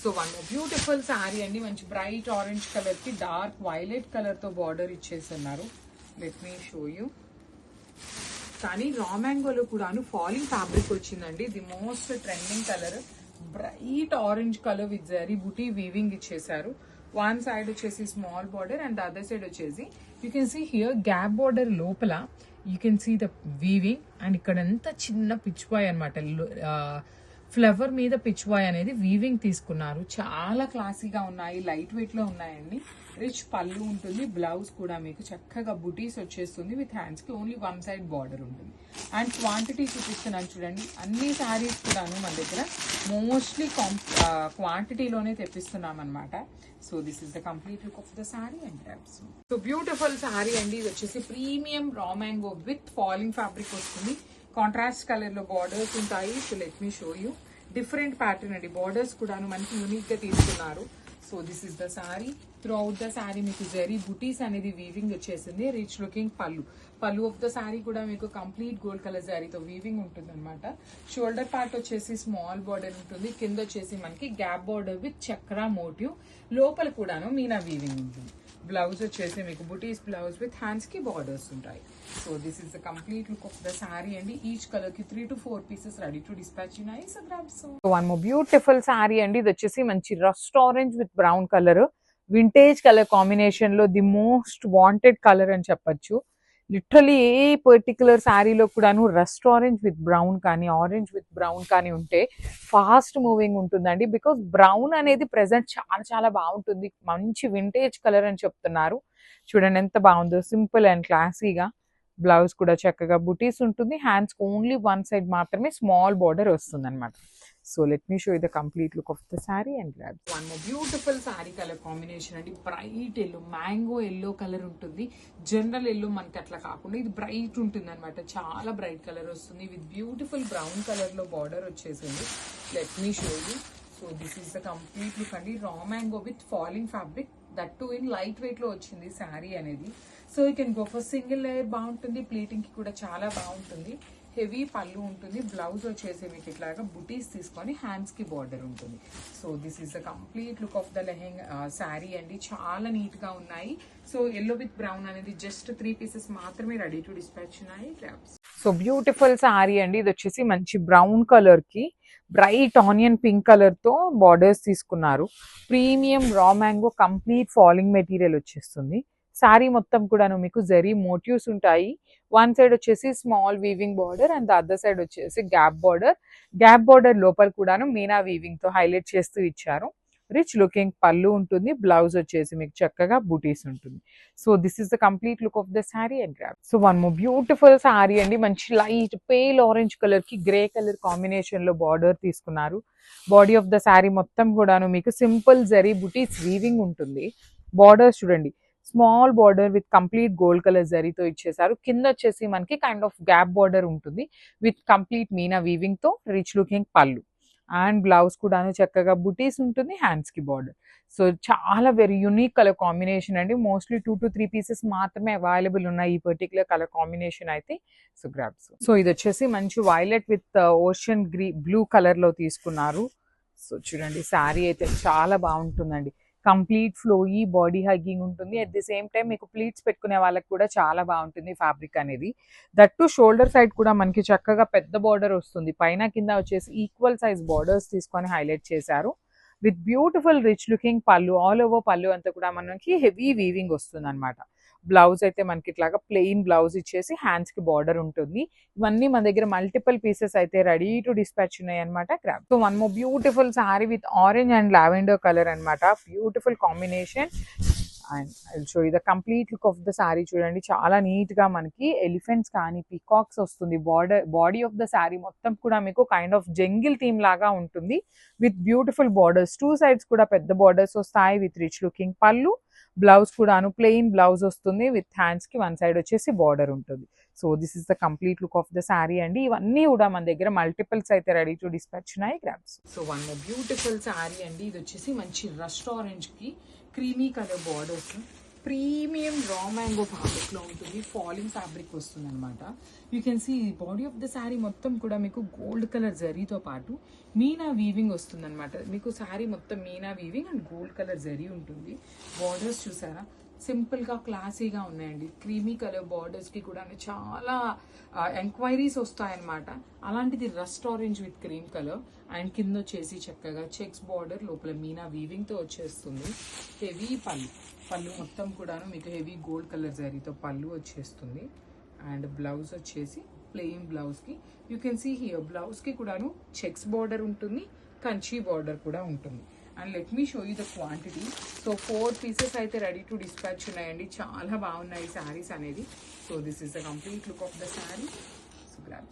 So one beautiful sari అండి, మంచి bright orange colour కి డార్క్ వైలెట్ కలర్ తో బార్డర్ ఇచ్చేస్తున్నారు. Let me show you. కానీ రా మ్యాంగోలో కూడాను ఫాలింగ్ ఫ్యాబ్రిక్ వచ్చిందండి. The most trending colour bright orange colour with zari buti weaving ఇచ్చేసారు. వన్ సైడ్ వచ్చేసి small border and other side వచ్చేసి you can see here gap border లోపల you can see the weaving. And ఇక్కడ ఎంత చిన్న పిచ్ బాయ్ అనమాట, flower మీద పిచ్ బాయ్ అనేది వీవింగ్ తీసుకున్నారు. చాలా క్లాసీగా ఉన్నాయి, లైట్ వెయిట్ లో ఉన్నాయండి. రిచ్ పళ్ళు ఉంటుంది, బ్లౌజ్ కూడా మీకు చక్కగా బుటీస్ వచ్చేస్తుంది విత్ హ్యాండ్స్ కి ఓన్లీ వన్ సైడ్ బార్డర్ ఉంటుంది. అండ్ క్వాంటిటీ చూపిస్తున్నాను చూడండి, అన్ని శారీస్ కూడాను మన దగ్గర మోస్ట్లీ క్వాంటిటీలోనే తెప్పిస్తున్నాం అనమాట. So this is the complete look of the sari and dress. So beautiful sari అండి, ఇది వచ్చేసి premium raw mango with falling fabric వస్తుంది. కాంట్రాస్ట్ కలర్ లో బార్డర్స్ ఉంటాయి. So let me show you. Different pattern అండి, బార్డర్స్ కూడాను మనకి యూనిక్ గా తీసుకున్నారు. So this is the sari. Through out the sari మీకు జరీ బుటీస్ అనేది వీవింగ్ వచ్చేసింది. రిచ్ లుకింగ్ పళ్ళు ఆఫ్ ద శారీ కూడా మీకు కంప్లీట్ గోల్డ్ కలర్ శారీతో వీవింగ్ ఉంటుంది అనమాట. షోల్డర్ పార్ట్ వచ్చేసి స్మాల్ బార్డర్ ఉంటుంది, కింద వచ్చేసి మనకి gap border with chakra motif, లోపల కూడాను మీనా వీవింగ్ ఉంటుంది. బ్లౌజ్ వచ్చేసి మీకు బుటీస్ బ్లౌజ్ విత్ హ్యాండ్స్ కి బార్డర్స్ ఉంటాయి. So this is the complete look of the sari అండి. ఈచ్ కలర్ కి 3 to 4 pieces ready to dispatch ఉన్నాయి. So grab. So one more beautiful sari అండి, ఇది వచ్చేసి మంచి rust orange with brown colour, vintage colour combination లో ది మోస్ట్ వాంటెడ్ కలర్ అని చెప్పొచ్చు. లిటరలీ ఏ పర్టికులర్ శారీలో కూడాను రస్ట్ ఆరెంజ్ విత్ బ్రౌన్ కానీ ఆరెంజ్ విత్ బ్రౌన్ కానీ ఉంటే ఫాస్ట్ మూవింగ్ ఉంటుందండి. బికాస్ బ్రౌన్ అనేది ప్రెసెంట్ చాలా చాలా బాగుంటుంది, మంచి వింటేజ్ కలర్ అని చెప్తున్నారు. చూడండి ఎంత బాగుందో, సింపుల్ అండ్ క్లాసీగా. బ్లౌజ్ కూడా చక్కగా బుటీస్ ఉంటుంది, హ్యాండ్స్ ఓన్లీ వన్ సైడ్ మాత్రమే స్మాల్ బార్డర్ వస్తుంది అనమాట. So let me show the complete look of the sari and grab. One more beautiful sari colour combination అండి, bright yellow, mango yellow colour ఉంటుంది. జనరల్ ఎల్లో మనకి అట్లా కాకుండా ఇది బ్రైట్ ఉంటుంది అనమాట, చాలా బ్రైట్ కలర్ వస్తుంది విత్ బ్యూటిఫుల్ బ్రౌన్ కలర్ లో బార్డర్ వచ్చేసింది. Let me show you. So this is the complete look అండి, raw mango with falling fabric, that to in light weight లో వచ్చింది శారీ అనేది. So you can go for single layer బాగుంటుంది, pleating కి కూడా చాలా బాగుంటుంది. హెవీ పళ్ళు ఉంటుంది, బ్లౌజ్ వచ్చేసి మీకు ఇట్లాగా బుటీస్ తీసుకొని హ్యాండ్స్ కి బార్డర్ ఉంటుంది. So this is the complete look of the lehenga sari అండి, చాలా నీట్ గా ఉన్నాయి. సో ఎల్లో విత్ బ్రౌన్ అనేది జస్ట్ 3 పీసెస్ మాత్రమే రెడీ టు డిస్పాచ్ ఉన్నాయి. సో బ్యూటిఫుల్ శారీ అండి, ఇది వచ్చేసి మంచి బ్రౌన్ కలర్ కి బ్రైట్ ఆనియన్ పింక్ కలర్ తో బార్డర్స్ తీసుకున్నారు. Premium raw mango complete falling material వచ్చేస్తుంది. శారీ మొత్తం కూడాను మీకు జరీ మోటివ్స్ ఉంటాయి. వన్ సైడ్ వచ్చేసి small weaving border and other side వచ్చేసి గ్యాప్ బార్డర్ లోపల కూడాను మీనా వీవింగ్ తో హైలైట్ చేస్తూ ఇచ్చారు. రిచ్ లుకింగ్ పళ్ళు ఉంటుంది, బ్లౌజ్ వచ్చేసి మీకు చక్కగా బూటీస్ ఉంటుంది. So this is the complete look of the sari and grab. So one more beautiful sari అండి, మంచి లైట్ పేల్ ఆరెంజ్ కలర్ కి గ్రే కలర్ కాంబినేషన్ లో బార్డర్ తీసుకున్నారు. బాడీ ఆఫ్ ద శారీ మొత్తం కూడాను మీకు సింపుల్ జరీ బూటీస్ వీవింగ్ ఉంటుంది. బార్డర్ చూడండి, small border with complete gold colour జరీతో ఇచ్చేసారు. కింద వచ్చేసి మనకి కైండ్ ఆఫ్ గ్యాప్ బార్డర్ ఉంటుంది విత్ కంప్లీట్ మీనా వీవింగ్ తో రిచ్ లుకింగ్ పళ్ళు అండ్ బ్లౌజ్ కూడాను చక్కగా బుటీస్ ఉంటుంది, హ్యాండ్స్ కి బార్డర్. సో చాలా వెరీ యూనిక్ కలర్ కాంబినేషన్ అండి, మోస్ట్లీ 2 to 3 పీసెస్ మాత్రమే అవైలబుల్ ఉన్నాయి ఈ పర్టికులర్ కలర్ కాంబినేషన్ అయితే. So grabs. సో ఇది వచ్చేసి మంచి violet with ocean blue colour లో తీసుకున్నారు. సో చూడండి శారీ అయితే చాలా బాగుంటుందండి, కంప్లీట్ ఫ్లోయీ బాడీ హగ్గింగ్ ఉంటుంది. అట్ ది సేమ్ టైం మీకు ప్లీట్స్ పెట్టుకునే వాళ్ళకి కూడా చాలా బాగుంటుంది ఫ్యాబ్రిక్ అనేది. దట్ టు షోల్డర్ సైడ్ కూడా మనకి చక్కగా పెద్ద బార్డర్ వస్తుంది, పైన కింద వచ్చేసి ఈక్వల్ సైజ్ బార్డర్స్ తీసుకొని హైలైట్ చేశారు విత్ బ్యూటిఫుల్ రిచ్ లుకింగ్ పళ్ళు. ఆల్ ఓవర్ పళ్ళు అంతా కూడా మనకి హెవీ వీవింగ్ వస్తుంది అనమాట. బ్లౌజ్ అయితే మనకి ఇట్లాగా ప్లెయిన్ బ్లౌజ్ ఇచ్చేసి హ్యాండ్స్ కి బార్డర్ ఉంటుంది. ఇవన్నీ మన దగ్గర మల్టిపుల్ పీసెస్ అయితే రెడీ టు డిస్పాచ్ ఉన్నాయి అనమాట. Grab. So one more beautiful sari with orange and lavender colour అనమాట, beautiful combination. And I show you the complete look of the sari. చూడండి చాలా నీట్ గా మనకి ఎలిఫెంట్స్ కానీ పీకాక్స్ వస్తుంది. బాడీ ఆఫ్ ద శారీ మొత్తం కూడా మీకు కైండ్ ఆఫ్ జంగిల్ థీమ్ లాగా ఉంటుంది విత్ బ్యూటిఫుల్ బార్డర్స్. 2 sides కూడా పెద్ద బార్డర్స్ వస్తాయి విత్ రిచ్ లుకింగ్ పళ్ళు. బ్లౌజ్ కూడాను ప్లెయిన్ బ్లౌజ్ వస్తుంది విత్ హ్యాండ్స్ కి వన్ సైడ్ వచ్చేసి బార్డర్ ఉంటుంది. So this is the complete look of the sari అండి. ఇవన్నీ కూడా మన దగ్గర మల్టిపుల్స్ అయితే రెడీ టు డిస్పాచ్ ఉన్నాయి. Grabs. So one beautiful sari అండి, ఇది వచ్చేసి మంచి రస్ట్ ఆరెంజ్ కి creamy colour borders, premium raw mango fabric లో ఉంటుంది, ఫాలింగ్ ఫ్యాబ్రిక్ వస్తుంది అనమాట. You can see body of the sari మొత్తం కూడా మీకు గోల్డ్ కలర్ జరీతో పాటు మీనా వీవింగ్ వస్తుంది అనమాట. మీకు శారీ మొత్తం Meena weaving and gold colour zari ఉంటుంది. బార్డర్స్ చూసారా సింపుల్ గా క్లాసీగా ఉన్నాయండి. క్రీమీ కలర్ బార్డర్స్ కి కూడా చాలా ఎంక్వైరీస్ వస్తాయన్నమాట. అలాంటిది rust orange with cream colour and కింద వచ్చేసి చక్కగా చెక్స్ బార్డర్, లోపల మీనా వీవింగ్ తో వచ్చేస్తుంది. హెవీ పళ్ళు మొత్తం కూడాను మీకు హెవీ గోల్డ్ కలర్ జరీతో పళ్ళు వచ్చేస్తుంది. అండ్ బ్లౌజ్ వచ్చేసి ప్లెయిన్ బ్లౌజ్ కి you can see here blouse కి కూడాను చెక్స్ బార్డర్ ఉంటుంది, కంచి బార్డర్ కూడా ఉంటుంది. And let me show you the quantity. So 4 pieces అయితే రెడీ టు డిస్పాచ్ ఉన్నాయండి. చాలా బాగున్నాయి శారీస్ అనేది. So this is the complete look of the sari. So grab.